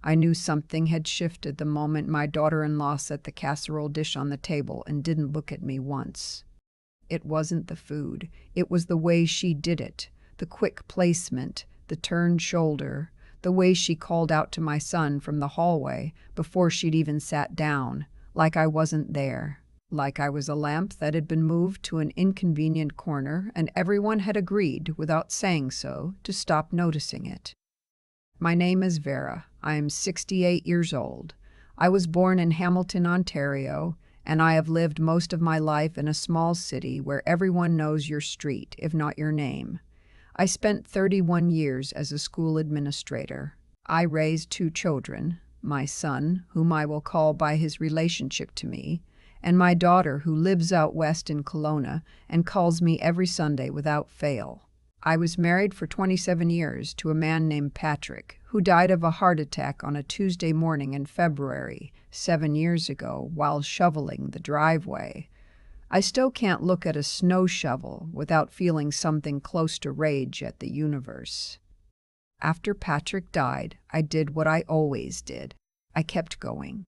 I knew something had shifted the moment my daughter-in-law set the casserole dish on the table and didn't look at me once. It wasn't the food. It was the way she did it. The quick placement, the turned shoulder, the way she called out to my son from the hallway before she'd even sat down, like I wasn't there. Like I was a lamp that had been moved to an inconvenient corner and everyone had agreed, without saying so, to stop noticing it. My name is Vera. I am 68 years old. I was born in Hamilton, Ontario, and I have lived most of my life in a small city where everyone knows your street, if not your name. I spent 31 years as a school administrator. I raised 2 children, my son, whom I will call by his relationship to me, and my daughter who lives out west in Kelowna and calls me every Sunday without fail. I was married for 27 years to a man named Patrick, who died of a heart attack on a Tuesday morning in February, 7 years ago, while shoveling the driveway. I still can't look at a snow shovel without feeling something close to rage at the universe. After Patrick died, I did what I always did. I kept going.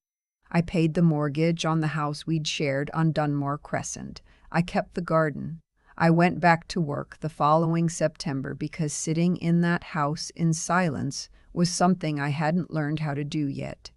I paid the mortgage on the house we'd shared on Dunmore Crescent. I kept the garden. I went back to work the following September because sitting in that house in silence was something I hadn't learned how to do yet.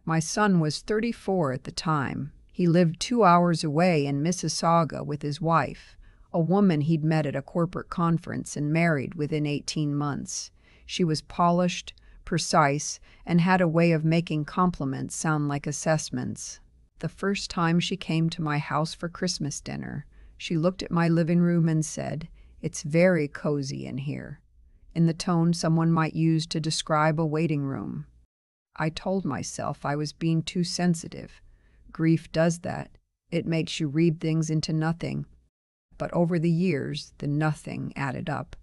My son was 34 at the time. He lived 2 hours away in Mississauga with his wife, a woman he'd met at a corporate conference and married within 18 months. She was polished, precise, and had a way of making compliments sound like assessments. The first time she came to my house for Christmas dinner, she looked at my living room and said, "It's very cozy in here," in the tone someone might use to describe a waiting room. I told myself I was being too sensitive. Grief does that. It makes you read things into nothing. But over the years, the nothing added up.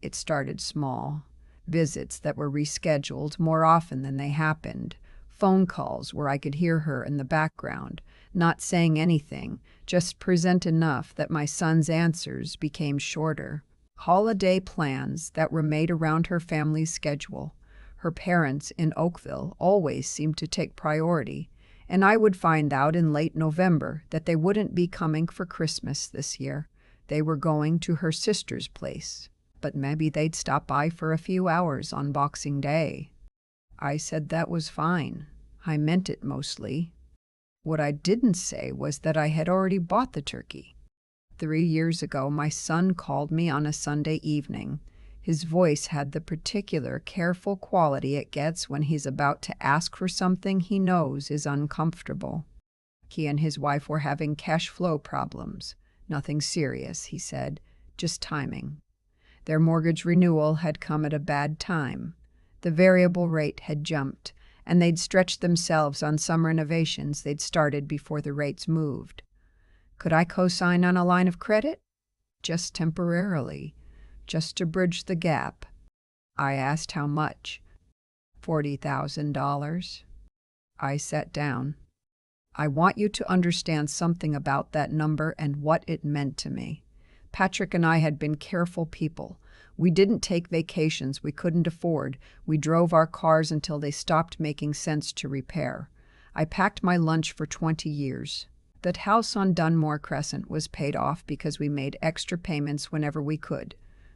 It started small. Visits that were rescheduled more often than they happened. Phone calls where I could hear her in the background, not saying anything, just present enough that my son's answers became shorter. Holiday plans that were made around her family's schedule. Her parents in Oakville always seemed to take priority, and I would find out in late November that they wouldn't be coming for Christmas this year. They were going to her sister's place, but maybe they'd stop by for a few hours on Boxing Day. I said that was fine. I meant it mostly. What I didn't say was that I had already bought the turkey. 3 years ago, my son called me on a Sunday evening. His voice had the particular careful quality it gets when he's about to ask for something he knows is uncomfortable. He and his wife were having cash flow problems. Nothing serious, he said, just timing. Their mortgage renewal had come at a bad time. The variable rate had jumped, and they'd stretched themselves on some renovations they'd started before the rates moved. Could I co-sign on a line of credit? Just temporarily, just to bridge the gap. I asked how much. $40,000. I sat down. I want you to understand something about that number and what it meant to me. Patrick and I had been careful people. We didn't take vacations we couldn't afford. We drove our cars until they stopped making sense to repair. I packed my lunch for 20 years. That house on Dunmore Crescent was paid off because we made extra payments whenever we could.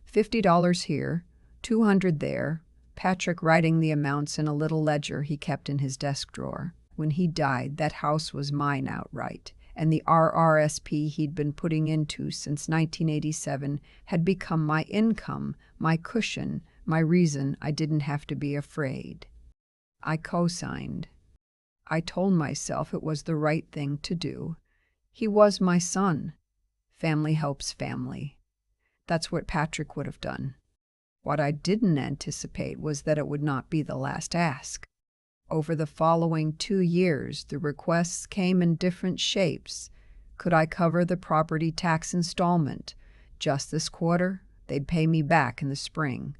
$50 here, $200 there, Patrick writing the amounts in a little ledger he kept in his desk drawer. When he died, that house was mine outright, and the RRSP he'd been putting into since 1987 had become my income, my cushion, my reason I didn't have to be afraid. I co-signed. I told myself it was the right thing to do. He was my son. Family helps family. That's what Patrick would have done. What I didn't anticipate was that it would not be the last ask. Over the following 2 years, the requests came in different shapes. Could I cover the property tax installment? Just this quarter? They'd pay me back in the spring.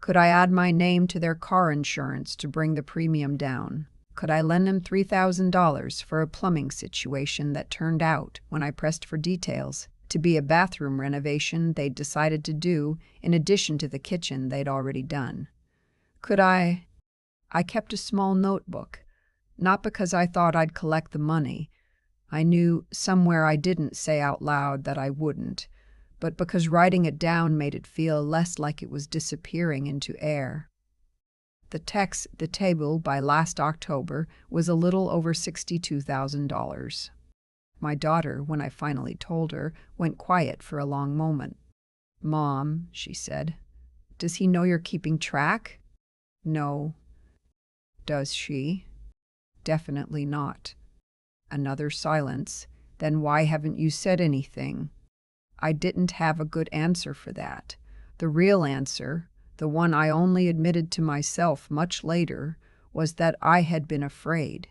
Could I add my name to their car insurance to bring the premium down? Could I lend them $3,000 for a plumbing situation that turned out, when I pressed for details, to be a bathroom renovation they'd decided to do in addition to the kitchen they'd already done? Could I I kept a small notebook, not because I thought I'd collect the money. I knew somewhere I didn't say out loud that I wouldn't, but because writing it down made it feel less like it was disappearing into air. The table by last October was a little over $62,000. My daughter, when I finally told her, went quiet for a long moment. "Mom," she said, "does he know you're keeping track?" "No." "Does she?" "Definitely not." Another silence. "Then why haven't you said anything?" I didn't have a good answer for that. The real answer, the one I only admitted to myself much later, was that I had been afraid.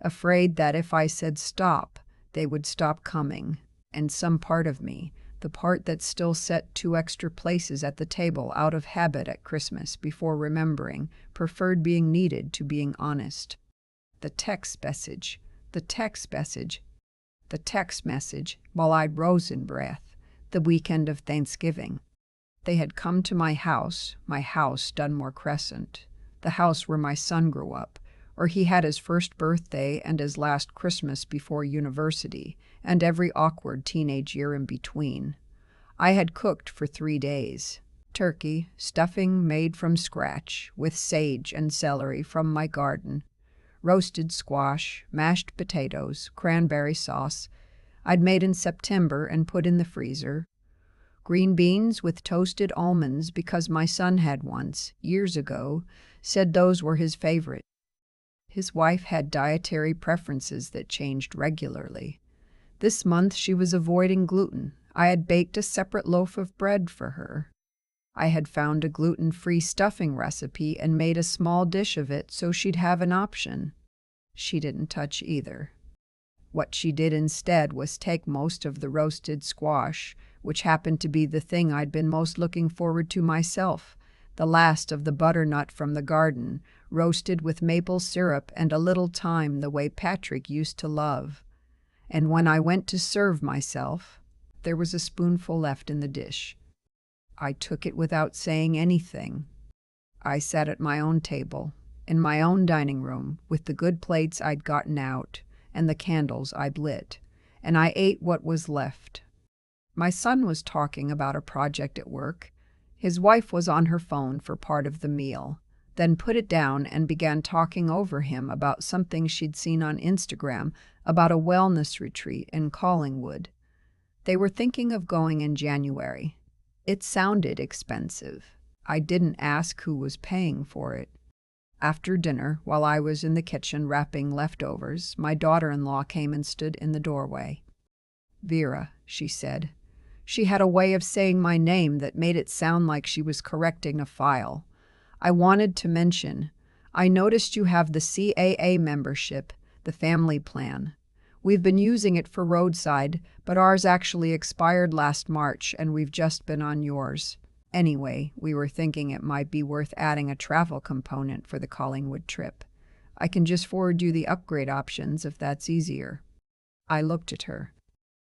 Afraid that if I said stop, they would stop coming, and some part of me, the part that still set 2 extra places at the table out of habit at Christmas before remembering, preferred being needed to being honest. The text message, while I rose in breath, the weekend of Thanksgiving. They had come to my house, Dunmore Crescent, the house where my son grew up, or he had his first birthday and his last Christmas before university, and every awkward teenage year in between. I had cooked for 3 days. Turkey, stuffing made from scratch, with sage and celery from my garden, roasted squash, mashed potatoes, cranberry sauce I'd made in September and put in the freezer, green beans with toasted almonds because my son had once, years ago, said those were his favorite. His wife had dietary preferences that changed regularly. This month she was avoiding gluten. I had baked a separate loaf of bread for her. I had found a gluten-free stuffing recipe and made a small dish of it so she'd have an option. She didn't touch either. What she did instead was take most of the roasted squash, which happened to be the thing I'd been most looking forward to myself, the last of the butternut from the garden, roasted with maple syrup and a little thyme the way Patrick used to love. And when I went to serve myself, there was a spoonful left in the dish. I took it without saying anything. I sat at my own table, in my own dining room, with the good plates I'd gotten out and the candles I'd lit, and I ate what was left. My son was talking about a project at work. His wife was on her phone for part of the meal, then put it down and began talking over him about something she'd seen on Instagram about a wellness retreat in Collingwood. They were thinking of going in January. It sounded expensive. I didn't ask who was paying for it. After dinner, while I was in the kitchen wrapping leftovers, my daughter-in-law came and stood in the doorway. "Vera," she said. She had a way of saying my name that made it sound like she was correcting a file. "I wanted to mention, I noticed you have the CAA membership, the family plan. We've been using it for roadside, but ours actually expired last March and we've just been on yours. Anyway, we were thinking it might be worth adding a travel component for the Collingwood trip. I can just forward you the upgrade options if that's easier." I looked at her.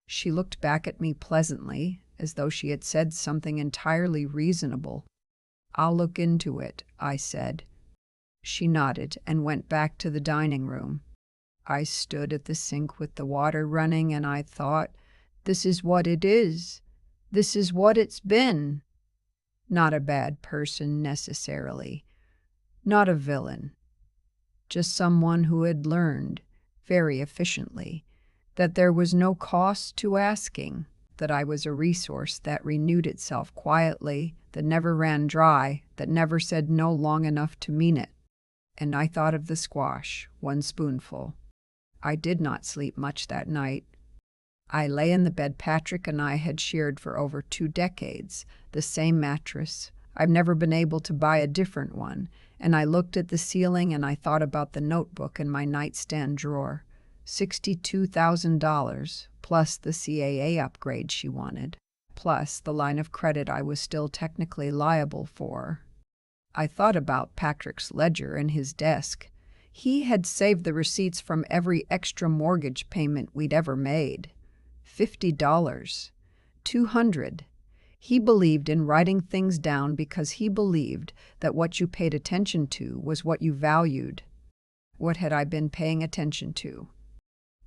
She looked back at me pleasantly, as though she had said something entirely reasonable. "I'll look into it," I said. She nodded and went back to the dining room. I stood at the sink with the water running and I thought, this is what it is. This is what it's been. Not a bad person necessarily. Not a villain. Just someone who had learned, very efficiently, that there was no cost to asking, that I was a resource that renewed itself quietly, that never ran dry, that never said no long enough to mean it. And I thought of the squash, 1 spoonful. I did not sleep much that night. I lay in the bed Patrick and I had shared for over 2 decades, the same mattress. I've never been able to buy a different one, and I looked at the ceiling and I thought about the notebook in my nightstand drawer. $62,000, plus the CAA upgrade she wanted, plus the line of credit I was still technically liable for. I thought about Patrick's ledger in his desk. He had saved the receipts from every extra mortgage payment we'd ever made. $50, $200. He believed in writing things down because he believed that what you paid attention to was what you valued. What had I been paying attention to?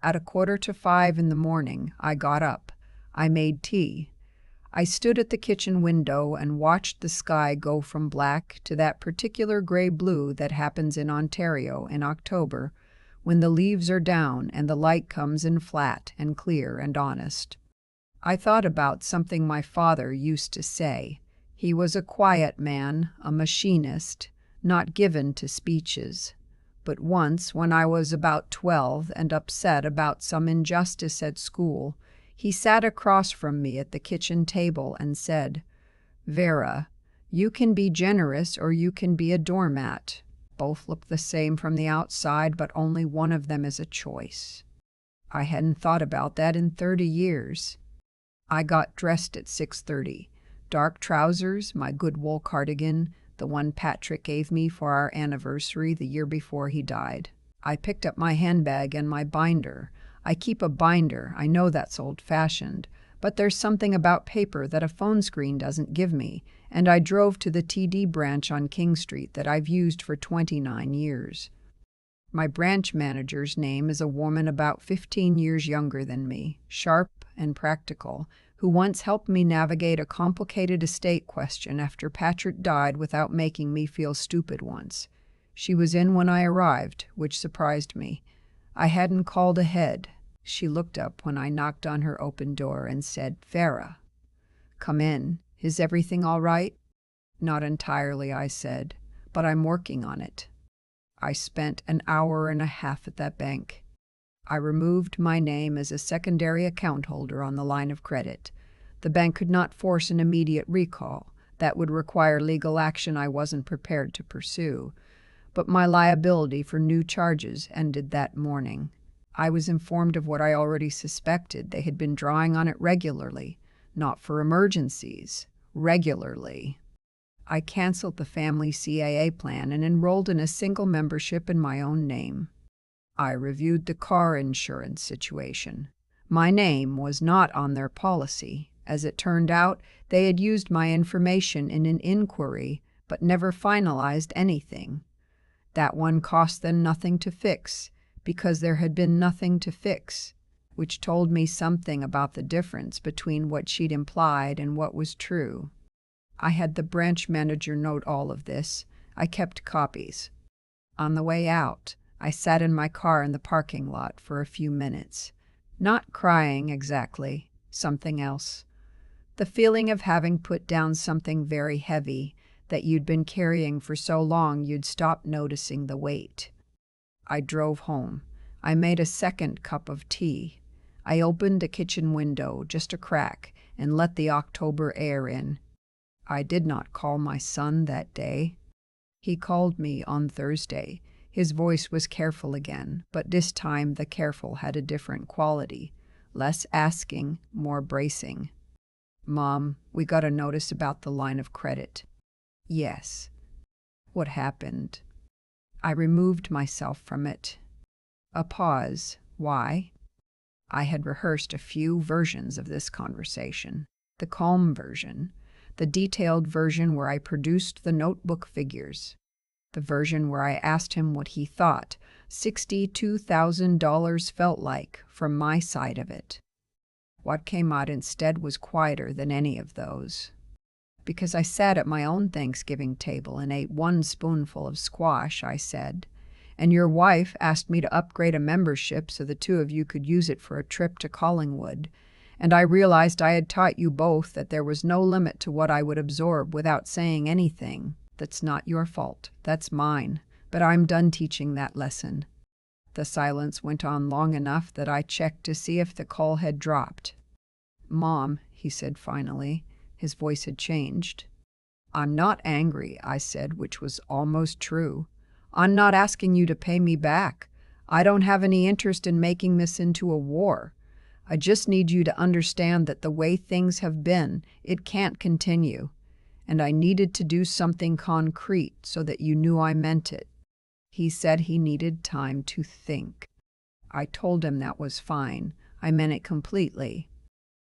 At 4:45 in the morning, I got up. I made tea. I stood at the kitchen window and watched the sky go from black to that particular gray-blue that happens in Ontario in October, when the leaves are down and the light comes in flat and clear and honest. I thought about something my father used to say. He was a quiet man, a machinist, not given to speeches. But once, when I was about 12 and upset about some injustice at school, he sat across from me at the kitchen table and said, "Vera, you can be generous or you can be a doormat. Both look the same from the outside, but only one of them is a choice." I hadn't thought about that in 30 years. I got dressed at 6:30. Dark trousers, my good wool cardigan, the one Patrick gave me for our anniversary the year before he died. I picked up my handbag and my binder. I keep a binder. I know that's old-fashioned, but there's something about paper that a phone screen doesn't give me, and I drove to the TD branch on King Street that I've used for 29 years. My branch manager's name is a woman about 15 years younger than me, sharp and practical, who once helped me navigate a complicated estate question after Patrick died without making me feel stupid once. She was in when I arrived, which surprised me. I hadn't called ahead. She looked up when I knocked on her open door and said, "Vera, come in. Is everything all right?" "Not entirely," I said, "but I'm working on it." I spent an hour and a half at that bank. I removed my name as a secondary account holder on the line of credit. The bank could not force an immediate recall. That would require legal action I wasn't prepared to pursue. But my liability for new charges ended that morning. I was informed of what I already suspected. They had been drawing on it regularly, not for emergencies, regularly. I canceled the family CAA plan and enrolled in a single membership in my own name. I reviewed the car insurance situation. My name was not on their policy. As it turned out, they had used my information in an inquiry, but never finalized anything. That one cost them nothing to fix, because there had been nothing to fix, which told me something about the difference between what she'd implied and what was true. I had the branch manager note all of this. I kept copies. On the way out, I sat in my car in the parking lot for a few minutes. Not crying exactly, something else. The feeling of having put down something very heavy that you'd been carrying for so long you'd stop noticing the weight. I drove home. I made a second cup of tea. I opened a kitchen window, just a crack, and let the October air in. I did not call my son that day. He called me on Thursday. His voice was careful again, but this time the careful had a different quality. Less asking, more bracing. "Mom, we got a notice about the line of credit." "Yes." "What happened?" I removed myself from it. A pause. Why? I had rehearsed a few versions of this conversation. The calm version, the detailed version where I produced the notebook figures, the version where I asked him what he thought $62,000 felt like from my side of it. What came out instead was quieter than any of those. Because I sat at my own Thanksgiving table and ate one spoonful of squash, I said, "And your wife asked me to upgrade a membership so the two of you could use it for a trip to Collingwood. And I realized I had taught you both that there was no limit to what I would absorb without saying anything. That's not your fault. That's mine. But I'm done teaching that lesson." The silence went on long enough that I checked to see if the call had dropped. "Mom," he said finally. His voice had changed. "I'm not angry," I said, which was almost true. "I'm not asking you to pay me back. I don't have any interest in making this into a war. I just need you to understand that the way things have been, it can't continue. And I needed to do something concrete so that you knew I meant it." He said he needed time to think. I told him that was fine. I meant it completely.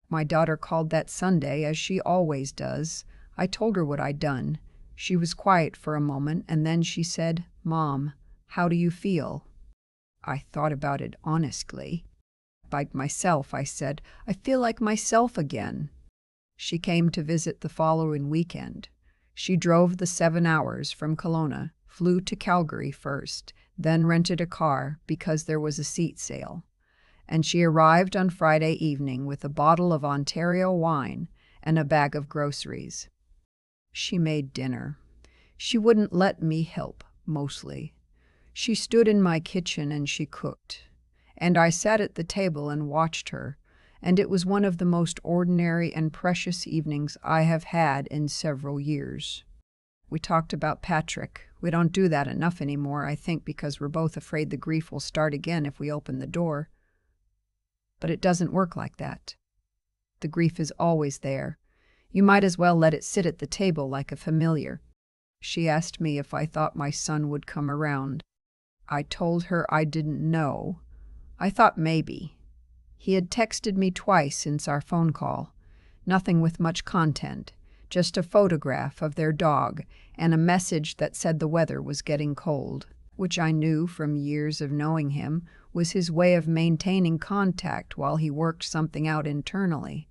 My daughter called that Sunday, as she always does. I told her what I'd done. She was quiet for a moment, and then she said, "Mom, how do you feel?" I thought about it honestly. Like myself, I said. I feel like myself again. She came to visit the following weekend. She drove the 7 hours from Kelowna, flew to Calgary first, then rented a car because there was a seat sale. And she arrived on Friday evening with a bottle of Ontario wine and a bag of groceries. She made dinner. She wouldn't let me help, mostly. She stood in my kitchen and she cooked. And I sat at the table and watched her, and it was one of the most ordinary and precious evenings I have had in several years. We talked about Patrick. We don't do that enough anymore, I think, because we're both afraid the grief will start again if we open the door. But it doesn't work like that. The grief is always there. You might as well let it sit at the table like a familiar. She asked me if I thought my son would come around. I told her I didn't know. I thought maybe. He had texted me twice since our phone call. Nothing with much content, just a photograph of their dog and a message that said the weather was getting cold, which I knew from years of knowing him was his way of maintaining contact while he worked something out internally.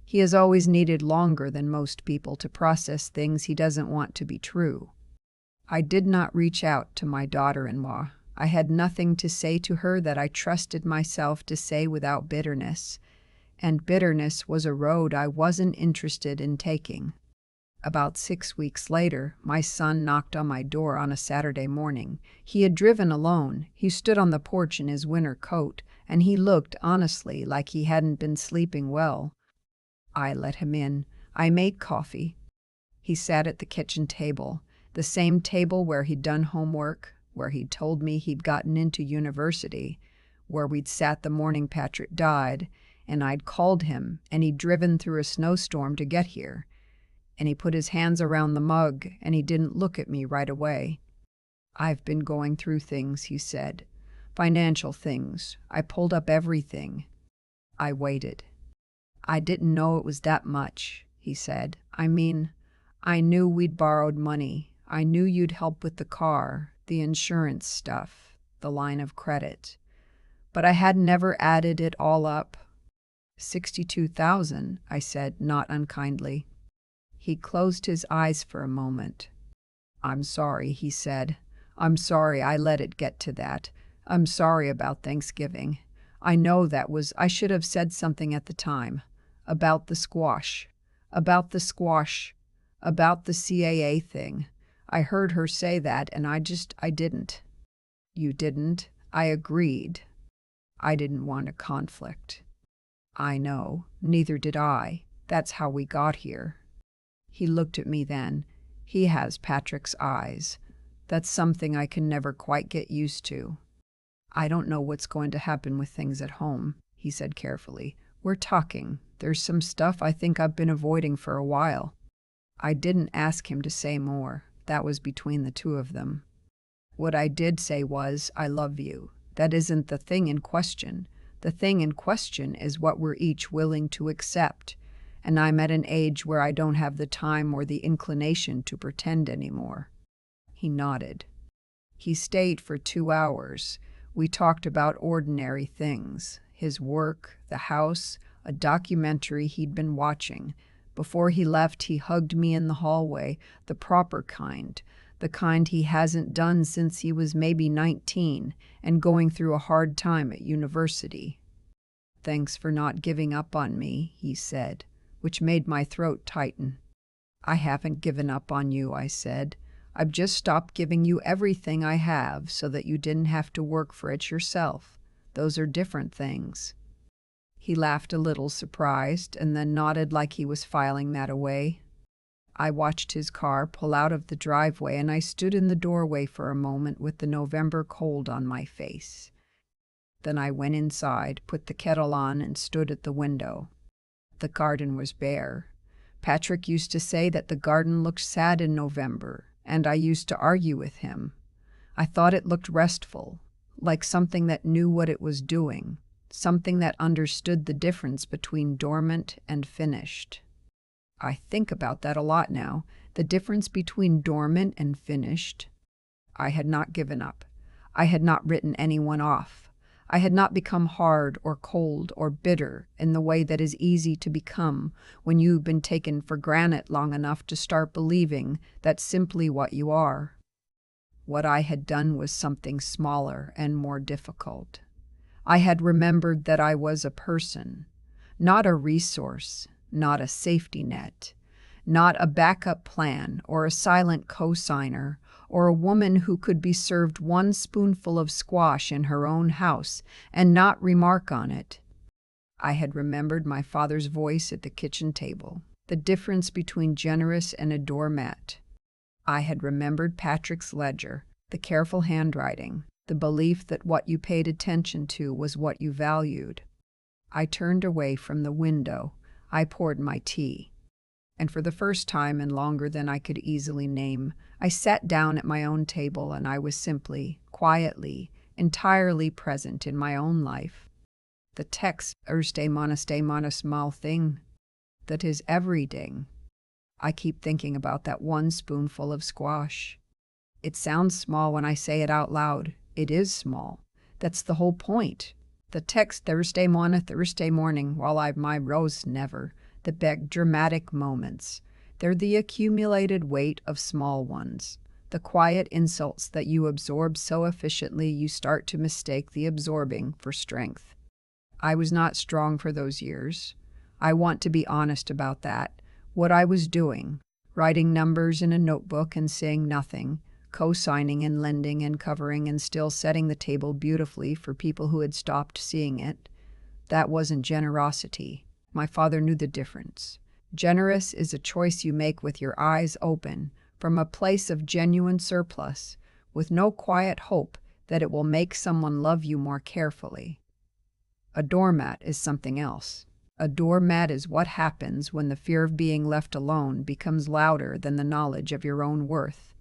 He has always needed longer than most people to process things he doesn't want to be true. I did not reach out to my daughter-in-law. I had nothing to say to her that I trusted myself to say without bitterness, and bitterness was a road I wasn't interested in taking. About 6 weeks later, my son knocked on my door on a Saturday morning. He had driven alone. He stood on the porch in his winter coat, and he looked, honestly, like he hadn't been sleeping well. I let him in. I made coffee. He sat at the kitchen table, the same table where he'd done homework, where he'd told me he'd gotten into university, where we'd sat the morning Patrick died, and I'd called him, and he'd driven through a snowstorm to get here. And he put his hands around the mug, and he didn't look at me right away. "I've been going through things," he said. "Financial things. I pulled up everything." I waited. "I didn't know it was that much," he said. "I mean, I knew we'd borrowed money. I knew you'd help with the car, the insurance stuff, the line of credit. But I had never added it all up." 62,000, I said, not unkindly. He closed his eyes for a moment. "I'm sorry," he said. "I'm sorry I let it get to that. I'm sorry about Thanksgiving. I know I should have said something at the time. About the squash. About the squash. About the CAA thing. I heard her say that, and I didn't." "You didn't?" I agreed. "I didn't want a conflict." "I know. Neither did I. That's how we got here." He looked at me then. He has Patrick's eyes. That's something I can never quite get used to. "I don't know what's going to happen with things at home," he said carefully. "We're talking. There's some stuff I think I've been avoiding for a while." I didn't ask him to say more. That was between the two of them. What I did say was, "I love you." That isn't the thing in question. The thing in question is what we're each willing to accept. And I'm at an age where I don't have the time or the inclination to pretend anymore. He nodded. He stayed for 2 hours. We talked about ordinary things, his work, the house, a documentary he'd been watching. Before he left, he hugged me in the hallway, the proper kind, the kind he hasn't done since he was maybe 19 and going through a hard time at university. "Thanks for not giving up on me," he said, which made my throat tighten. "I haven't given up on you," I said. "I've just stopped giving you everything I have so that you didn't have to work for it yourself. Those are different things." He laughed a little, surprised, and then nodded like he was filing that away. I watched his car pull out of the driveway, and I stood in the doorway for a moment with the November cold on my face. Then I went inside, put the kettle on, and stood at the window. The garden was bare. Patrick used to say that the garden looked sad in November, and I used to argue with him. I thought it looked restful, like something that knew what it was doing, something that understood the difference between dormant and finished. I think about that a lot now, the difference between dormant and finished. I had not given up. I had not written anyone off. I had not become hard or cold or bitter in the way that is easy to become when you've been taken for granted long enough to start believing that's simply what you are. What I had done was something smaller and more difficult. I had remembered that I was a person, not a resource, not a safety net, not a backup plan or a silent cosigner or a woman who could be served one spoonful of squash in her own house and not remark on it. I had remembered my father's voice at the kitchen table, the difference between generous and a doormat. I had remembered Patrick's ledger, the careful handwriting, the belief that what you paid attention to was what you valued. I turned away from the window. I poured my tea. And for the first time in longer than I could easily name, I sat down at my own table and I was simply, quietly, entirely present in my own life. The text, Erste Monaste small thing, that is everything. I keep thinking about that one spoonful of squash. It sounds small when I say it out loud. It is small. That's the whole point. The text Thursday morning, while I've my rose never, the big dramatic moments. They're the accumulated weight of small ones. The quiet insults that you absorb so efficiently you start to mistake the absorbing for strength. I was not strong for those years. I want to be honest about that. What I was doing, writing numbers in a notebook and saying nothing, co-signing and lending and covering and still setting the table beautifully for people who had stopped seeing it, that wasn't generosity. My father knew the difference. Generous is a choice you make with your eyes open, from a place of genuine surplus, with no quiet hope that it will make someone love you more carefully. A doormat is something else. A doormat is what happens when the fear of being left alone becomes louder than the knowledge of your own worth.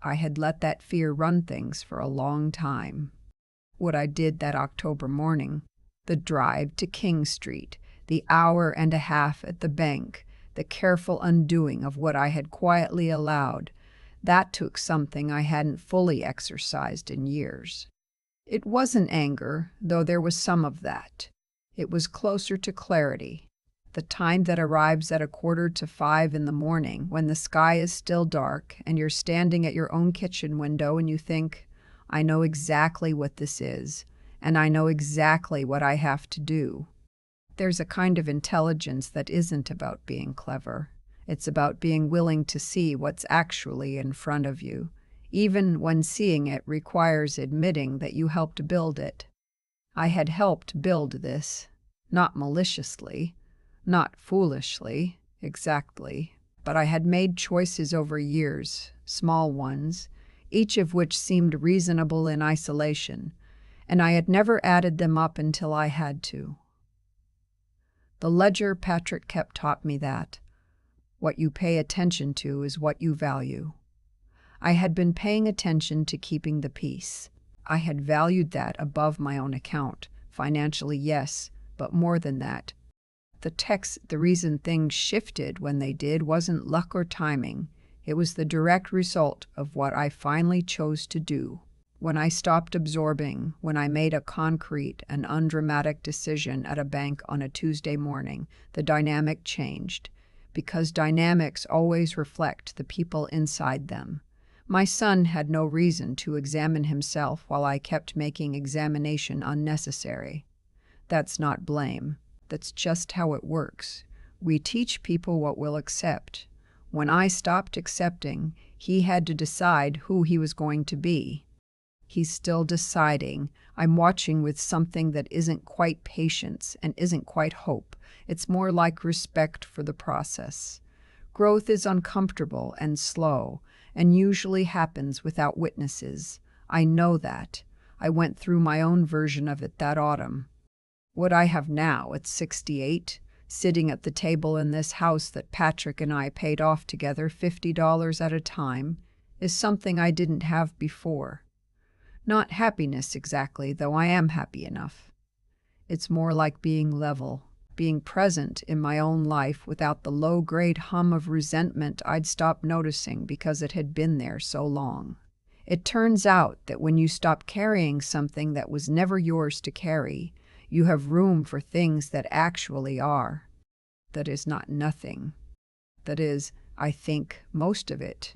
I had let that fear run things for a long time. What I did that October morning, the drive to King Street, the hour and a half at the bank, the careful undoing of what I had quietly allowed, that took something I hadn't fully exercised in years. It wasn't anger, though there was some of that. It was closer to clarity, the time that arrives at 4:45 in the morning when the sky is still dark and you're standing at your own kitchen window and you think, I know exactly what this is, and I know exactly what I have to do. There's a kind of intelligence that isn't about being clever. It's about being willing to see what's actually in front of you, even when seeing it requires admitting that you helped build it. I had helped build this, not maliciously, not foolishly, exactly, but I had made choices over years, small ones, each of which seemed reasonable in isolation, and I had never added them up until I had to. The ledger Patrick kept taught me that what you pay attention to is what you value. I had been paying attention to keeping the peace. I had valued that above my own account, financially, yes, but more than that. The reason things shifted when they did wasn't luck or timing. It was the direct result of what I finally chose to do. When I stopped absorbing, when I made a concrete and undramatic decision at a bank on a Tuesday morning, the dynamic changed, because dynamics always reflect the people inside them. My son had no reason to examine himself while I kept making examination unnecessary. That's not blame. That's just how it works. We teach people what we'll accept. When I stopped accepting, he had to decide who he was going to be. He's still deciding. I'm watching with something that isn't quite patience and isn't quite hope. It's more like respect for the process. Growth is uncomfortable and slow, and usually happens without witnesses. I know that. I went through my own version of it that autumn. What I have now at 68, sitting at the table in this house that Patrick and I paid off together $50 at a time, is something I didn't have before. Not happiness exactly, though I am happy enough. It's more like being level, being present in my own life without the low-grade hum of resentment I'd stopped noticing because it had been there so long. It turns out that when you stop carrying something that was never yours to carry, you have room for things that actually are. That is not nothing. That is, I think, most of it.